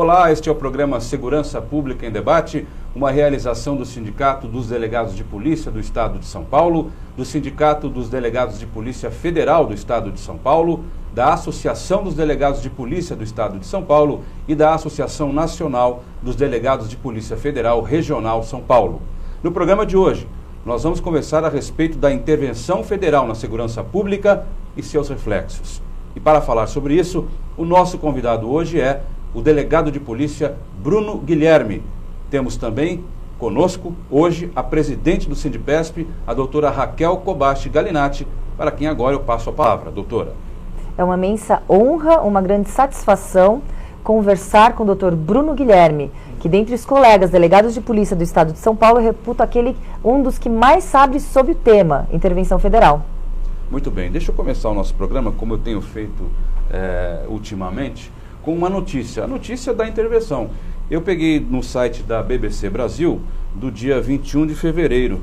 Olá, este é o programa Segurança Pública em Debate, uma realização do Sindicato dos Delegados de Polícia do Estado de São Paulo, do Sindicato dos Delegados de Polícia Federal do Estado de São Paulo, da Associação dos Delegados de Polícia do Estado de São Paulo e da Associação Nacional dos Delegados de Polícia Federal Regional São Paulo. No programa de hoje, nós vamos conversar a respeito da intervenção federal na segurança pública e seus reflexos. E para falar sobre isso, o nosso convidado hoje é o delegado de polícia Bruno Guilherme. Temos também conosco hoje a presidente do Sindipesp, a doutora Raquel Kobashi Galinatti, para quem agora eu passo a palavra. Doutora. É uma imensa honra, uma grande satisfação conversar com o doutor Bruno Guilherme, que dentre os colegas delegados de polícia do Estado de São Paulo, eu reputo um dos que mais sabe sobre o tema, intervenção federal. Muito bem, deixa eu começar o nosso programa, como eu tenho feito ultimamente, com uma notícia, a notícia da intervenção. Eu peguei no site da BBC Brasil, do dia 21 de fevereiro.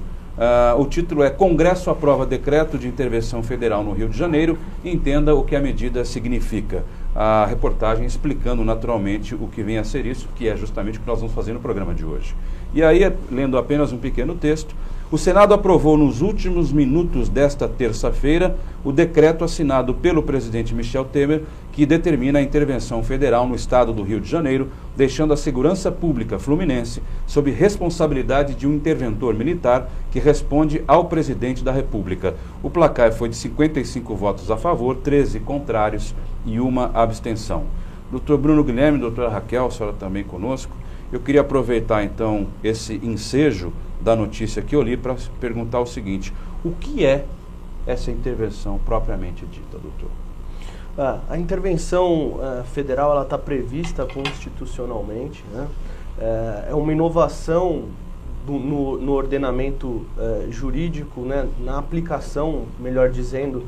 O título é Congresso aprova decreto de intervenção federal no Rio de Janeiro, entenda o que a medida significa. A reportagem explicando naturalmente o que vem a ser isso, que é justamente o que nós vamos fazer no programa de hoje. E aí, lendo apenas um pequeno texto, o Senado aprovou nos últimos minutos desta terça-feira o decreto assinado pelo presidente Michel Temer, que determina a intervenção federal no estado do Rio de Janeiro, deixando a segurança pública fluminense sob responsabilidade de um interventor militar que responde ao presidente da República. O placar foi de 55 votos a favor, 13 contrários e uma abstenção. Doutor Bruno Guilherme, doutora Raquel, a senhora também conosco. Eu queria aproveitar então esse ensejo da notícia que eu li para perguntar o seguinte: o que é essa intervenção propriamente dita, doutor? A intervenção federal está prevista constitucionalmente, né? É uma inovação no ordenamento jurídico, né? Na aplicação, melhor dizendo,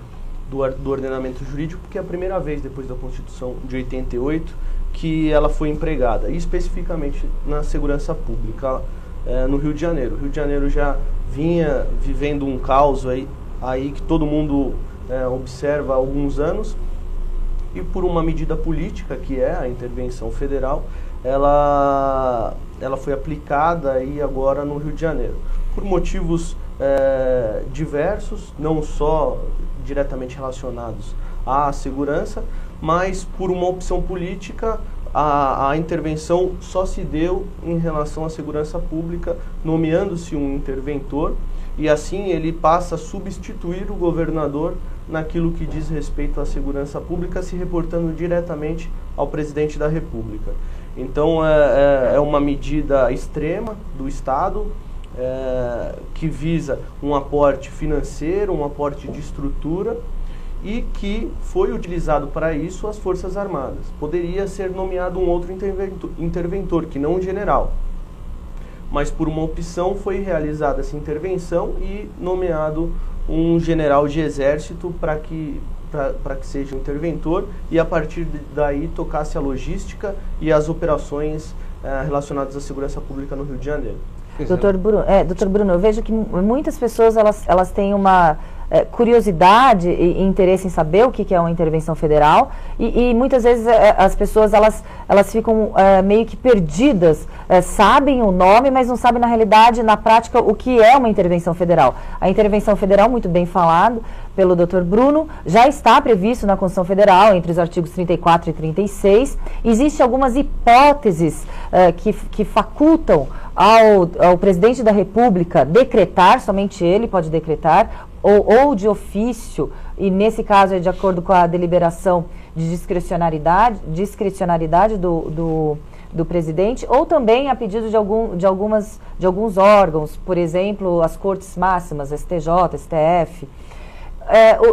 do ordenamento jurídico, porque é a primeira vez depois da Constituição de 88 que ela foi empregada, especificamente na segurança pública no Rio de Janeiro. O Rio de Janeiro já vinha vivendo um caos aí que todo mundo observa há alguns anos, e por uma medida política, que é a intervenção federal, ela foi aplicada aí agora no Rio de Janeiro, por motivos diversos, não só diretamente relacionados à segurança, mas por uma opção política. A intervenção só se deu em relação à segurança pública, nomeando-se um interventor, e assim ele passa a substituir o governador naquilo que diz respeito à segurança pública, se reportando diretamente ao presidente da República. Então é uma medida extrema do Estado, que visa um aporte financeiro, um aporte de estrutura, e que foi utilizado para isso as Forças Armadas. Poderia ser nomeado um outro interventor, que não um general. Mas por uma opção foi realizada essa intervenção e nomeado um general de exército para que seja um interventor, e a partir daí tocasse a logística e as operações relacionadas à segurança pública no Rio de Janeiro. Doutor Bruno, eu vejo que muitas pessoas elas têm uma curiosidade e interesse em saber o que é uma intervenção federal, e muitas vezes as pessoas elas ficam meio que perdidas, sabem o nome, mas não sabem na realidade, na prática, o que é uma intervenção federal. A intervenção federal, muito bem falado pelo Dr. Bruno, já está previsto na Constituição Federal, entre os artigos 34 e 36. Existem algumas hipóteses que facultam ao presidente da República decretar, somente ele pode decretar, ou de ofício, e nesse caso é de acordo com a deliberação de discricionariedade do presidente, ou também a pedido de alguns órgãos, por exemplo, as Cortes Máximas, STJ, STF.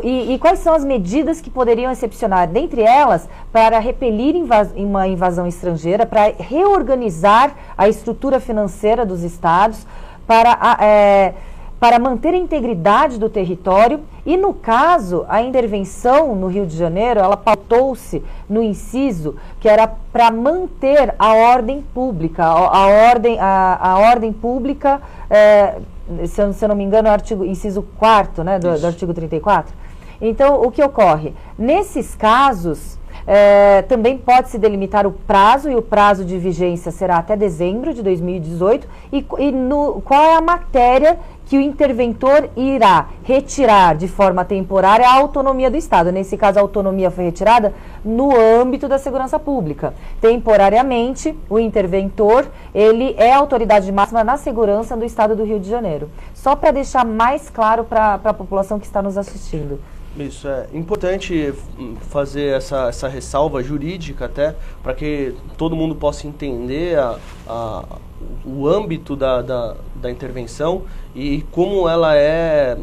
E quais são as medidas que poderiam excepcionar? Dentre elas, para repelir uma invasão estrangeira, para reorganizar a estrutura financeira dos estados, para manter a integridade do território, e no caso, a intervenção no Rio de Janeiro, ela pautou-se no inciso que era para manter a ordem pública, a ordem pública, se eu não me engano, é o inciso 4º, né, do artigo 34. Então, o que ocorre? Nesses casos, Também pode-se delimitar o prazo, e o prazo de vigência será até dezembro de 2018. Qual é a matéria que o interventor irá retirar de forma temporária a autonomia do Estado? Nesse caso, a autonomia foi retirada no âmbito da segurança pública. Temporariamente, o interventor, ele é a autoridade máxima na segurança do Estado do Rio de Janeiro. Só para deixar mais claro para a população que está nos assistindo. Isso, é importante fazer essa ressalva jurídica até, para que todo mundo possa entender o âmbito da intervenção e como ela é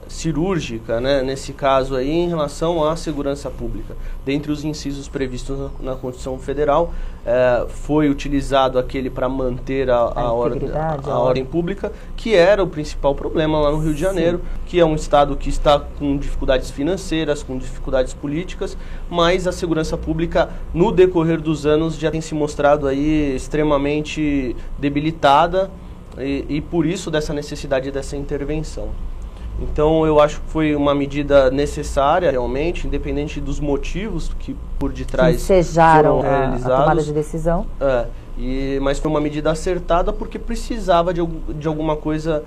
cirúrgica, né, nesse caso aí, em relação à segurança pública. Dentre os incisos previstos na Constituição Federal, foi utilizado aquele para manter a ordem pública, que era o principal problema lá no Rio de Janeiro, que é um estado que está com dificuldades financeiras, com dificuldades políticas, mas a segurança pública, no decorrer dos anos, já tem se mostrado aí extremamente debilitada, e por isso dessa necessidade dessa intervenção. Então eu acho que foi uma medida necessária realmente, independente dos motivos que por detrás ensejaram foram realizados. A tomada de decisão. Mas foi uma medida acertada porque precisava de alguma coisa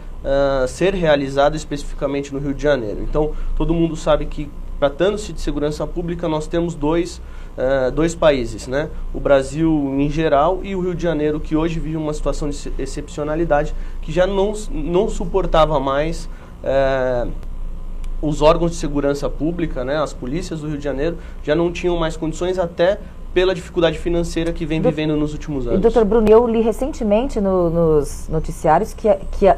ser realizada especificamente no Rio de Janeiro. Então todo mundo sabe que, tratando-se de segurança pública, nós temos dois países, né? O Brasil em geral e o Rio de Janeiro, que hoje vive uma situação de excepcionalidade, que já não suportava mais os órgãos de segurança pública, né? As polícias do Rio de Janeiro já não tinham mais condições, até pela dificuldade financeira que vem vivendo nos últimos anos. Doutor Bruno, eu li recentemente nos noticiários que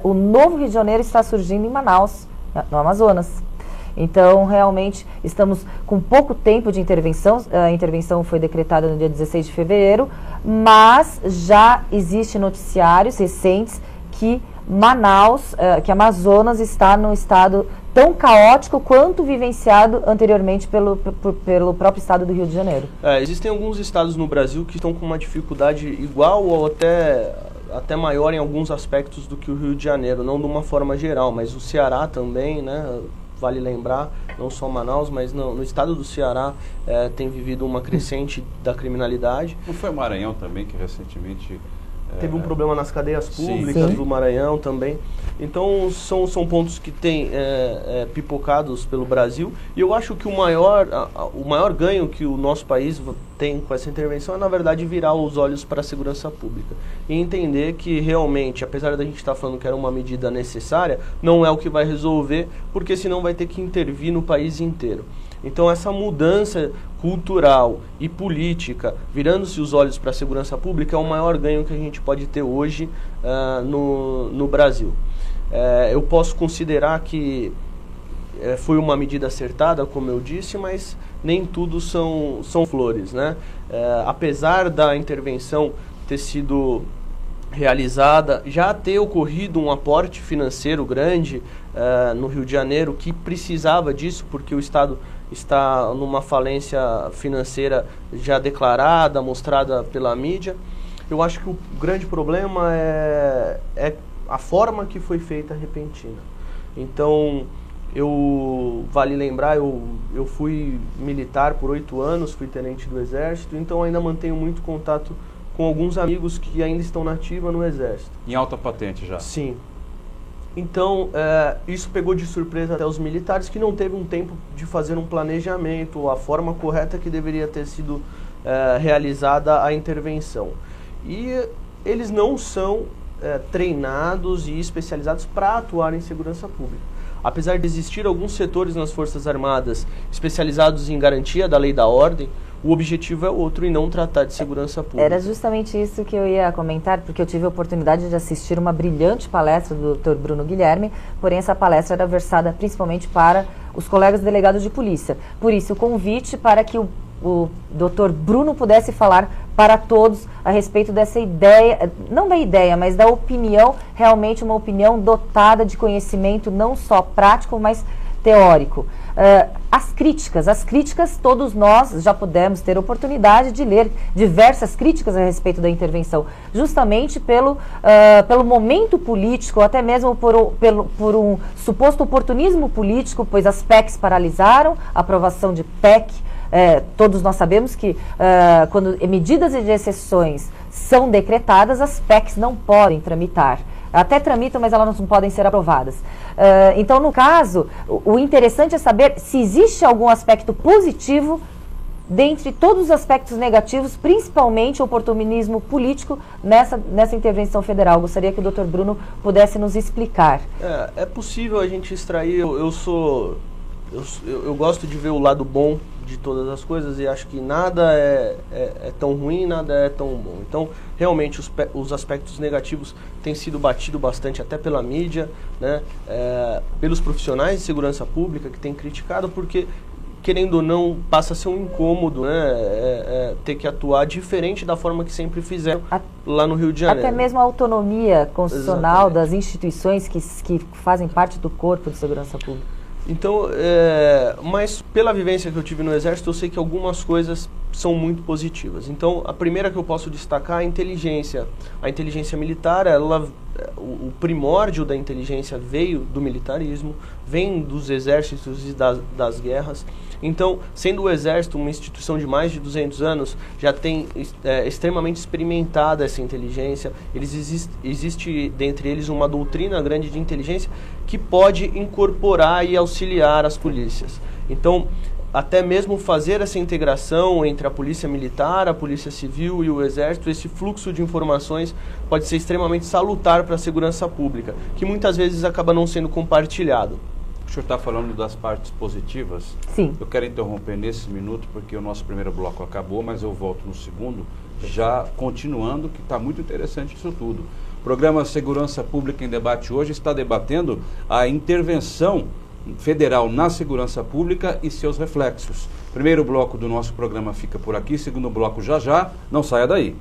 o novo Rio de Janeiro está surgindo em Manaus, no Amazonas. Então, realmente, estamos com pouco tempo de intervenção. A intervenção foi decretada no dia 16 de fevereiro, mas já existem noticiários recentes que Manaus, que Amazonas está num estado tão caótico quanto vivenciado anteriormente pelo próprio estado do Rio de Janeiro. Existem alguns estados no Brasil que estão com uma dificuldade igual ou até maior em alguns aspectos do que o Rio de Janeiro, não de uma forma geral, mas o Ceará também, né? Vale lembrar, não só Manaus, mas no estado do Ceará tem vivido uma crescente da criminalidade. Não foi Maranhão também que recentemente... Teve um problema nas cadeias públicas do Maranhão também. Então são pontos que têm pipocados pelo Brasil. E eu acho que o maior ganho que o nosso país tem com essa intervenção é, na verdade, virar os olhos para a segurança pública. E entender que realmente, apesar da gente estar falando que era uma medida necessária, não é o que vai resolver, porque senão vai ter que intervir no país inteiro. Então essa mudança cultural e política, virando-se os olhos para a segurança pública, é o maior ganho que a gente pode ter hoje no Brasil. Eu posso considerar que foi uma medida acertada, como eu disse, mas nem tudo são flores, né? Apesar da intervenção ter sido realizada, já ter ocorrido um aporte financeiro grande no Rio de Janeiro, que precisava disso, porque o Estado está numa falência financeira já declarada, mostrada pela mídia. Eu acho que o grande problema é a forma que foi feita a repentina. Então, vale lembrar, eu fui militar por 8 anos, fui tenente do Exército, então ainda mantenho muito contato com alguns amigos que ainda estão na ativa no Exército. Em alta patente já? Sim. Então, isso pegou de surpresa até os militares, que não teve um tempo de fazer um planejamento, a forma correta que deveria ter sido realizada a intervenção. E eles não são treinados e especializados para atuar em segurança pública. Apesar de existir alguns setores nas Forças Armadas especializados em garantia da lei e da ordem, o objetivo é outro e não tratar de segurança pública. Era justamente isso que eu ia comentar, porque eu tive a oportunidade de assistir uma brilhante palestra do Dr. Bruno Guilherme, porém essa palestra era versada principalmente para os colegas delegados de polícia. Por isso, o convite para que o Dr. Bruno pudesse falar para todos a respeito dessa ideia, não da ideia, mas da opinião, realmente uma opinião dotada de conhecimento não só prático, mas teórico. As críticas, todos nós já pudemos ter oportunidade de ler diversas críticas a respeito da intervenção, justamente pelo momento político, até mesmo por um suposto oportunismo político, pois as PECs paralisaram a aprovação de PEC todos nós sabemos que quando medidas de exceções são decretadas, as PECs não podem tramitar. Até tramitam, mas elas não podem ser aprovadas. Então, no caso, o interessante é saber se existe algum aspecto positivo dentre todos os aspectos negativos, principalmente o oportunismo político nessa intervenção federal. Gostaria que o Dr. Bruno pudesse nos explicar. É possível a gente extrair, eu gosto de ver o lado bom de todas as coisas e acho que nada é tão ruim, nada é tão bom. Então, realmente, os aspectos negativos têm sido batidos bastante até pela mídia, né, pelos profissionais de segurança pública que têm criticado, porque, querendo ou não, passa a ser um incômodo, né, ter que atuar diferente da forma que sempre fizeram lá no Rio de Janeiro. Até mesmo a autonomia constitucional das instituições que fazem parte do corpo de segurança pública. Então, mas pela vivência que eu tive no Exército, eu sei que algumas coisas são muito positivas. Então, a primeira que eu posso destacar é a inteligência. A inteligência militar, o primórdio da inteligência veio do militarismo, vem dos exércitos e das guerras. Então, sendo o Exército uma instituição de mais de 200 anos, já tem extremamente experimentada essa inteligência. Existe dentre eles uma doutrina grande de inteligência que pode incorporar e auxiliar as polícias. Então, até mesmo fazer essa integração entre a polícia militar, a polícia civil e o Exército, esse fluxo de informações pode ser extremamente salutar para a segurança pública, que muitas vezes acaba não sendo compartilhado. O senhor está falando das partes positivas? Sim. Eu quero interromper nesse minuto, porque o nosso primeiro bloco acabou, mas eu volto no segundo, já continuando, que está muito interessante isso tudo. O programa Segurança Pública em Debate hoje está debatendo a intervenção federal na segurança pública e seus reflexos. Primeiro bloco do nosso programa fica por aqui, segundo bloco já, não saia daí.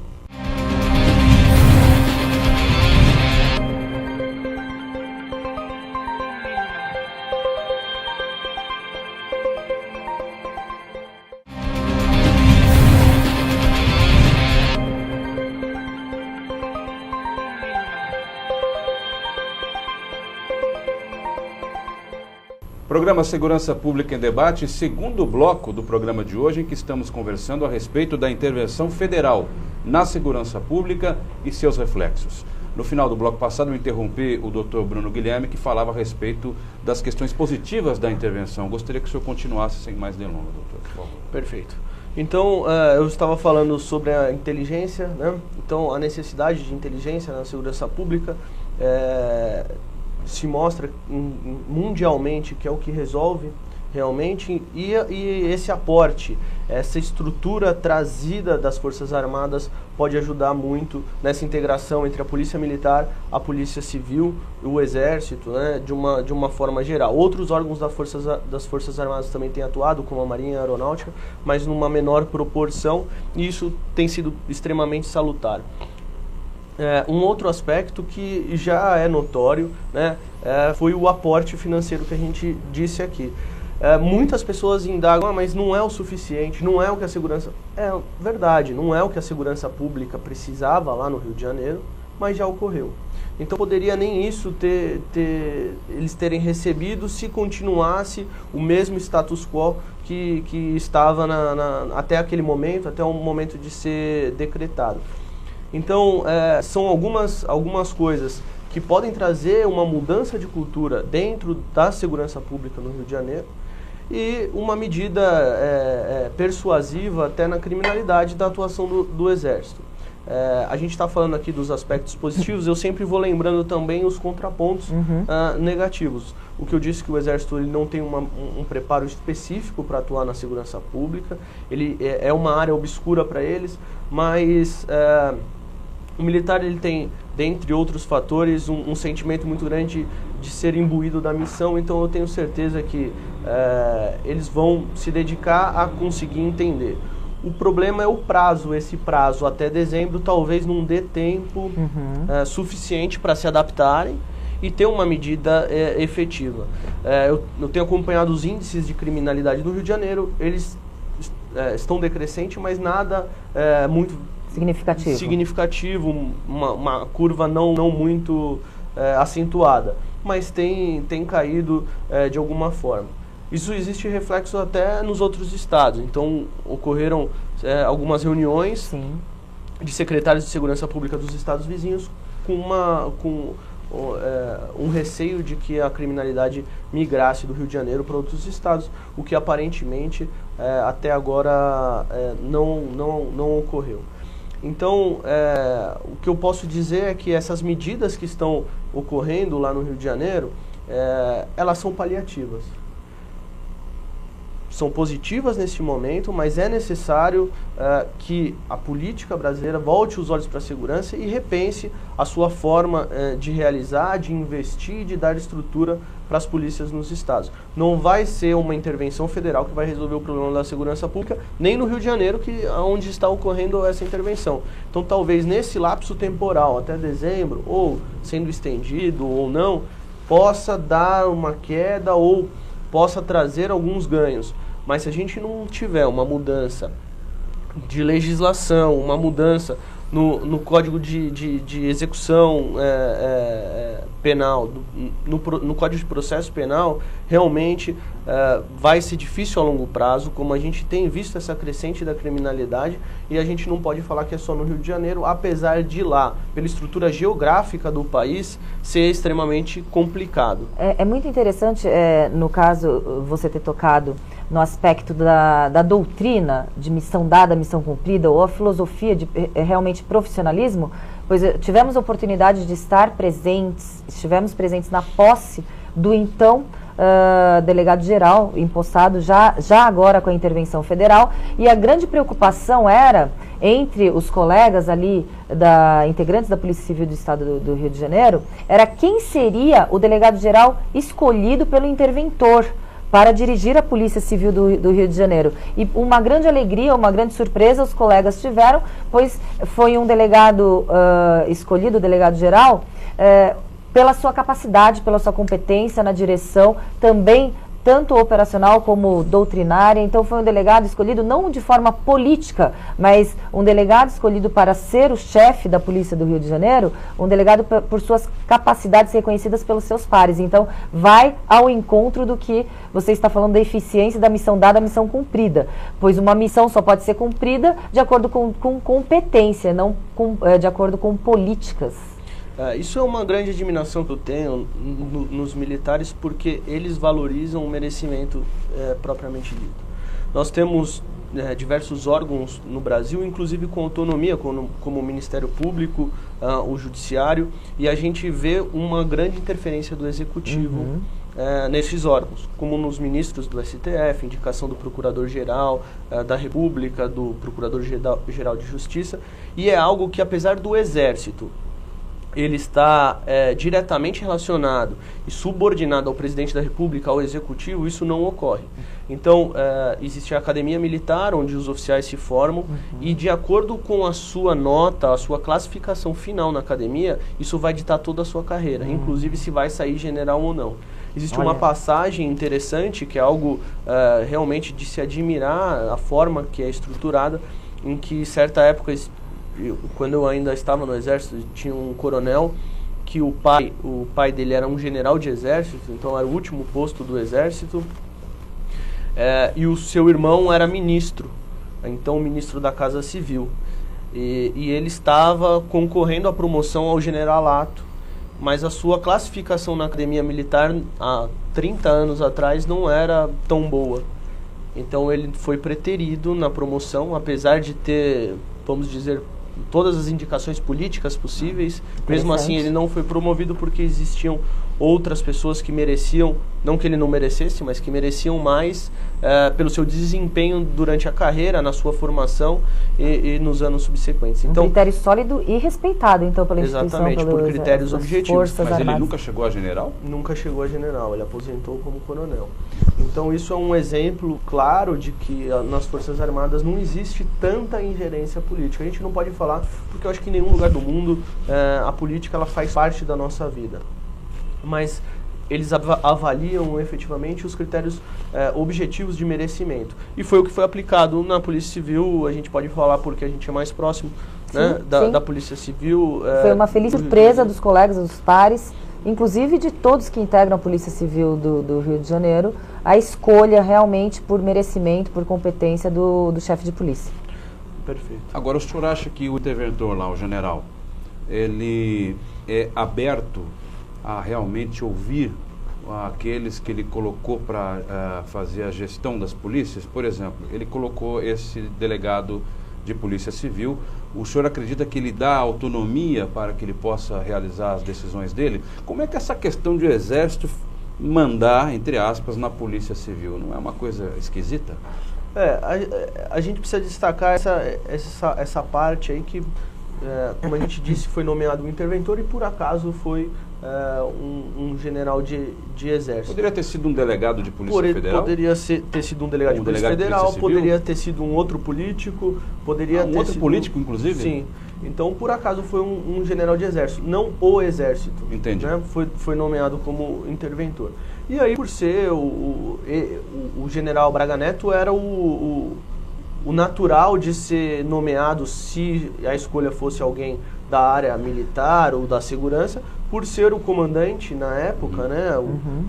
Programa Segurança Pública em Debate, segundo bloco do programa de hoje, em que estamos conversando a respeito da intervenção federal na segurança pública e seus reflexos. No final do bloco passado, eu interrompi o Dr. Bruno Guilherme, que falava a respeito das questões positivas da intervenção. Gostaria que o senhor continuasse sem mais delongas, doutor, por favor. Perfeito. Então, eu estava falando sobre a inteligência, né? Então, a necessidade de inteligência na segurança pública se mostra mundialmente que é o que resolve realmente, e esse aporte, essa estrutura trazida das Forças Armadas pode ajudar muito nessa integração entre a Polícia Militar, a Polícia Civil e o Exército, né, de uma forma geral. Outros órgãos das Forças Armadas também têm atuado, como a Marinha e a Aeronáutica, mas numa menor proporção, e isso tem sido extremamente salutar. Um outro aspecto que já é notório, né, foi o aporte financeiro que a gente disse aqui. Muitas pessoas indagam, mas não é o suficiente, não é o que a segurança... É verdade, não é o que a segurança pública precisava lá no Rio de Janeiro, mas já ocorreu. Então poderia nem isso eles terem recebido se continuasse o mesmo status quo que estava até aquele momento, até o momento de ser decretado. Então, são algumas coisas que podem trazer uma mudança de cultura dentro da segurança pública no Rio de Janeiro e uma medida persuasiva até na criminalidade da atuação do Exército. A gente está falando aqui dos aspectos positivos, eu sempre vou lembrando também os contrapontos negativos. O que eu disse que o Exército ele não tem um preparo específico para atuar na segurança pública, ele é uma área obscura para eles, mas... o militar ele tem, dentre outros fatores, um sentimento muito grande de ser imbuído da missão, então eu tenho certeza que eles vão se dedicar a conseguir entender. O problema é o prazo, esse prazo até dezembro talvez não dê tempo suficiente para se adaptarem e ter uma medida efetiva. Eu tenho acompanhado os índices de criminalidade do Rio de Janeiro, eles estão decrescentes, mas nada muito... significativo, uma curva não muito acentuada, mas tem caído de alguma forma. Isso existe reflexo até nos outros estados. Então, ocorreram algumas reuniões Sim. de secretários de segurança pública dos estados vizinhos com um receio de que a criminalidade migrasse do Rio de Janeiro para outros estados, o que aparentemente até agora não ocorreu. Então, o que eu posso dizer é que essas medidas que estão ocorrendo lá no Rio de Janeiro, elas são paliativas. São positivas neste momento, mas é necessário que a política brasileira volte os olhos para a segurança e repense a sua forma de realizar, de investir, de dar estrutura para as polícias nos estados. Não vai ser uma intervenção federal que vai resolver o problema da segurança pública, nem no Rio de Janeiro, onde está ocorrendo essa intervenção. Então, talvez nesse lapso temporal, até dezembro, ou sendo estendido ou não, possa dar uma queda ou possa trazer alguns ganhos. Mas se a gente não tiver uma mudança de legislação, uma mudança no Código de Execução Penal, no Código de Processo Penal, realmente vai ser difícil a longo prazo, como a gente tem visto essa crescente da criminalidade, e a gente não pode falar que é só no Rio de Janeiro, apesar de lá, pela estrutura geográfica do país, ser extremamente complicado. É muito interessante, no caso, você ter tocado no aspecto da doutrina de missão dada, missão cumprida, ou a filosofia de realmente profissionalismo, pois tivemos a oportunidade de estivemos presentes na posse do então delegado-geral empossado, já agora com a intervenção federal, e a grande preocupação era, entre os colegas ali, integrantes da Polícia Civil do Estado do Rio de Janeiro, era quem seria o delegado-geral escolhido pelo interventor para dirigir a Polícia Civil do Rio de Janeiro. E uma grande alegria, uma grande surpresa os colegas tiveram, pois foi um delegado escolhido, o delegado-geral, pela sua capacidade, pela sua competência na direção, também tanto operacional como doutrinária. Então foi um delegado escolhido não de forma política, mas um delegado escolhido para ser o chefe da Polícia do Rio de Janeiro, um delegado por suas capacidades reconhecidas pelos seus pares. Então vai ao encontro do que você está falando da eficiência da missão dada, a missão cumprida, pois uma missão só pode ser cumprida de acordo com competência, não de acordo com políticas. Isso é uma grande admiração que eu tenho nos militares, porque eles valorizam o merecimento propriamente dito. Nós temos diversos órgãos no Brasil, inclusive com autonomia, como o Ministério Público, o Judiciário, e a gente vê uma grande interferência do Executivo nesses órgãos, como nos ministros do STF, indicação do Procurador-Geral da República, do Procurador-Geral de Justiça, e é algo que, apesar do Exército ele está diretamente relacionado e subordinado ao Presidente da República, ao Executivo, isso não ocorre. Então, existe a Academia Militar, onde os oficiais se formam, e de acordo com a sua nota, a sua classificação final na academia, isso vai ditar toda a sua carreira, inclusive se vai sair general ou não. Existe uma passagem interessante, que é algo realmente de se admirar, a forma que é estruturada, em que, certa época, quando eu ainda estava no Exército, tinha um coronel que o pai dele era um general de exército, então era o último posto do Exército, e o seu irmão era ministro, então ministro da Casa Civil, e ele estava concorrendo à promoção ao generalato, mas a sua classificação na Academia Militar há 30 anos atrás não era tão boa. Então ele foi preterido na promoção, apesar de ter, vamos dizer, todas as indicações políticas possíveis. Mesmo assim ele não foi promovido porque existiam outras pessoas que mereciam, não que ele não merecesse, mas que mereciam mais pelo seu desempenho durante a carreira, na sua formação e nos anos subsequentes. Então, um critério sólido e respeitado, então, pela instituição. Exatamente, por critérios objetivos. Mas ele nunca chegou a general? Nunca chegou a general, ele aposentou como coronel. Então isso é um exemplo claro de que nas Forças Armadas não existe tanta ingerência política. A gente não pode falar, porque eu acho que em nenhum lugar do mundo a política ela faz parte da nossa vida. Mas eles avaliam efetivamente os critérios objetivos de merecimento. E foi o que foi aplicado na Polícia Civil, a gente pode falar porque a gente é mais próximo, né, da Polícia Civil. Foi uma feliz surpresa dos colegas, dos pares, inclusive de todos que integram a Polícia Civil do Rio de Janeiro, a escolha realmente por merecimento, por competência do chefe de polícia. Perfeito. Agora, o senhor acha que o interventor lá, o general, ele é aberto a realmente ouvir aqueles que ele colocou para fazer a gestão das polícias? Por exemplo, ele colocou esse delegado de Polícia Civil. O senhor acredita que ele dá autonomia para que ele possa realizar as decisões dele? Como é que essa questão de o Exército mandar, entre aspas, na Polícia Civil? Não é uma coisa esquisita? A gente precisa destacar essa parte aí que, como a gente disse, foi nomeado um interventor e por acaso foi um general de exército. Poderia ter sido um delegado de Polícia Federal? Poderia ter sido um delegado de Polícia Federal, poderia ter sido um outro político, poderia ter outro sido... político, inclusive? Sim. Então, por acaso, foi um general de exército, não o exército. Entendi. Né? Foi nomeado como interventor. E aí, por ser o general Braga Neto, era o natural de ser nomeado se a escolha fosse alguém da área militar ou da segurança, por ser o comandante na época, né?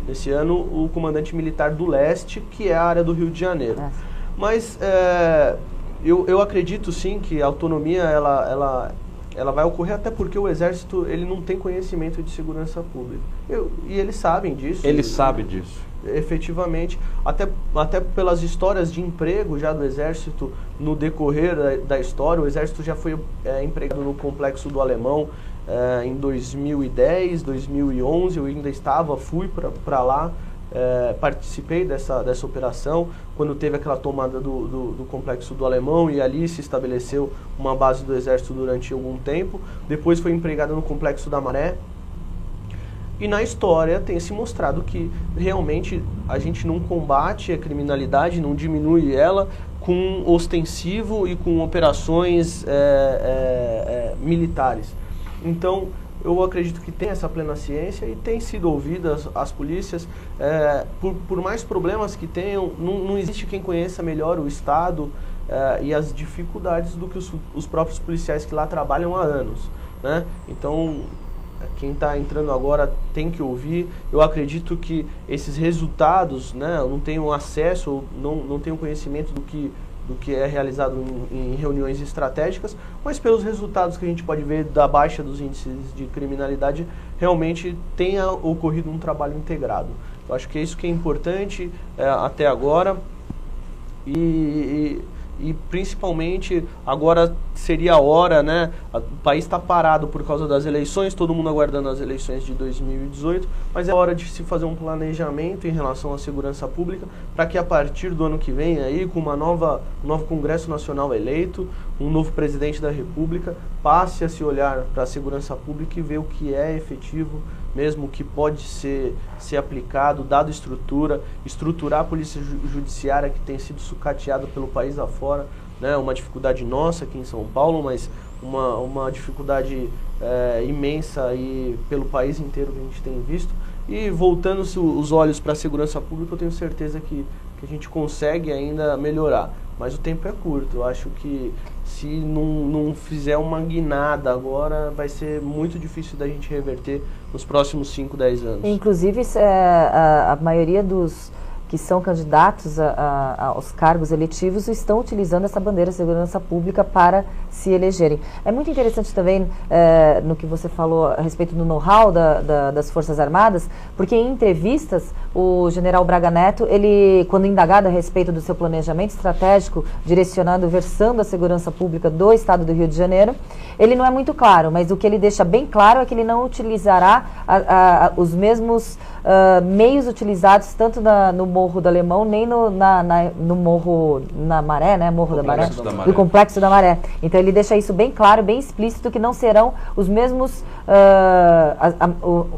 Esse ano, o comandante militar do leste, que é a área do Rio de Janeiro. Mas eu acredito sim que a autonomia ela vai ocorrer, até porque o Exército ele não tem conhecimento de segurança pública. E eles sabem disso. Ele sabe disso. Efetivamente, até pelas histórias de emprego já do Exército no decorrer da história. O Exército já foi empregado no Complexo do Alemão em 2010, 2011, eu ainda fui para lá, participei dessa operação, quando teve aquela tomada do Complexo do Alemão, e ali se estabeleceu uma base do Exército durante algum tempo. Depois foi empregado no Complexo da Maré. E na história tem se mostrado que realmente a gente não combate a criminalidade, não diminui ela com ostensivo e com operações militares. Então, eu acredito que tem essa plena ciência e tem sido ouvidas as polícias. Por mais problemas que tenham, não existe quem conheça melhor o Estado e as dificuldades do que os próprios policiais que lá trabalham há anos, né? Então, quem está entrando agora tem que ouvir. Eu acredito que esses resultados, né, eu não tenho acesso, não tenho conhecimento do que é realizado em reuniões estratégicas, mas pelos resultados que a gente pode ver da baixa dos índices de criminalidade, realmente tenha ocorrido um trabalho integrado. Eu acho que é isso que é importante até agora. E principalmente agora seria a hora, né? O país está parado por causa das eleições, todo mundo aguardando as eleições de 2018, mas é hora de se fazer um planejamento em relação à segurança pública para que a partir do ano que vem, aí, com um novo Congresso Nacional eleito, um novo presidente da República, passe a se olhar para a segurança pública e ver o que é efetivo, mesmo o que pode ser aplicado, dado estruturar a polícia judiciária que tem sido sucateada pelo país afora, né? Uma dificuldade nossa aqui em São Paulo, mas uma dificuldade imensa aí pelo país inteiro que a gente tem visto. E voltando os olhos para a segurança pública, eu tenho certeza que a gente consegue ainda melhorar. Mas o tempo é curto. Eu acho que se não fizer uma guinada agora, vai ser muito difícil da gente reverter nos próximos 5, 10 anos. Inclusive, a maioria dos que são candidatos aos cargos eletivos estão utilizando essa bandeira de segurança pública para se elegerem. É muito interessante também no que você falou a respeito do know-how das Forças Armadas, porque em entrevistas o general Braga Neto, ele, quando indagado a respeito do seu planejamento estratégico versando a segurança pública do Estado do Rio de Janeiro, ele não é muito claro, mas o que ele deixa bem claro é que ele não utilizará os mesmos meios utilizados tanto no Morro do Alemão, nem no Morro na Maré, né? Morro da Maré, do Complexo da Maré. Então ele deixa isso bem claro, bem explícito, que não serão os mesmos,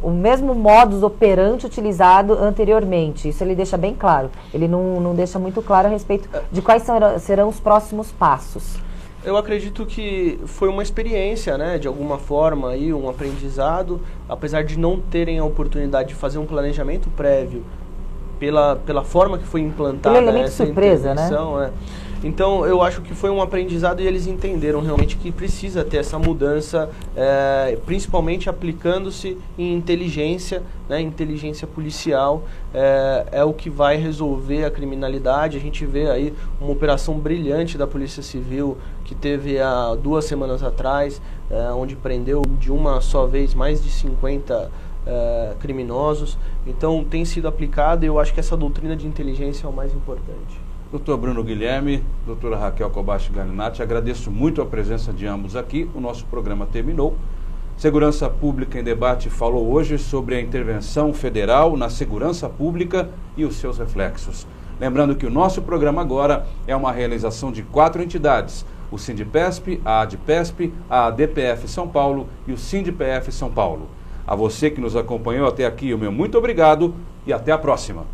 o mesmo modus operandi utilizado anteriormente. Isso ele deixa bem claro. Ele não deixa muito claro a respeito de quais serão os próximos passos. Eu acredito que foi uma experiência, né, de alguma forma, aí, um aprendizado, apesar de não terem a oportunidade de fazer um planejamento prévio pela forma que foi implantada essa surpresa, intervenção, né? Então eu acho que foi um aprendizado e eles entenderam realmente que precisa ter essa mudança, principalmente aplicando-se em inteligência, né, inteligência policial, é o que vai resolver a criminalidade. A gente vê aí uma operação brilhante da Polícia Civil que teve há 2 semanas atrás, onde prendeu de uma só vez mais de 50 criminosos. Então tem sido aplicado e eu acho que essa doutrina de inteligência é o mais importante. Dr. Bruno Guilherme, doutora Raquel Kobashi Galinatti, agradeço muito a presença de ambos aqui. O nosso programa terminou. Segurança Pública em Debate falou hoje sobre a intervenção federal na segurança pública e os seus reflexos. Lembrando que o nosso programa agora é uma realização de 4 entidades: o Sindipesp, a Adpesp, a ADPF São Paulo e o Sindipf São Paulo. A você que nos acompanhou até aqui, o meu muito obrigado e até a próxima.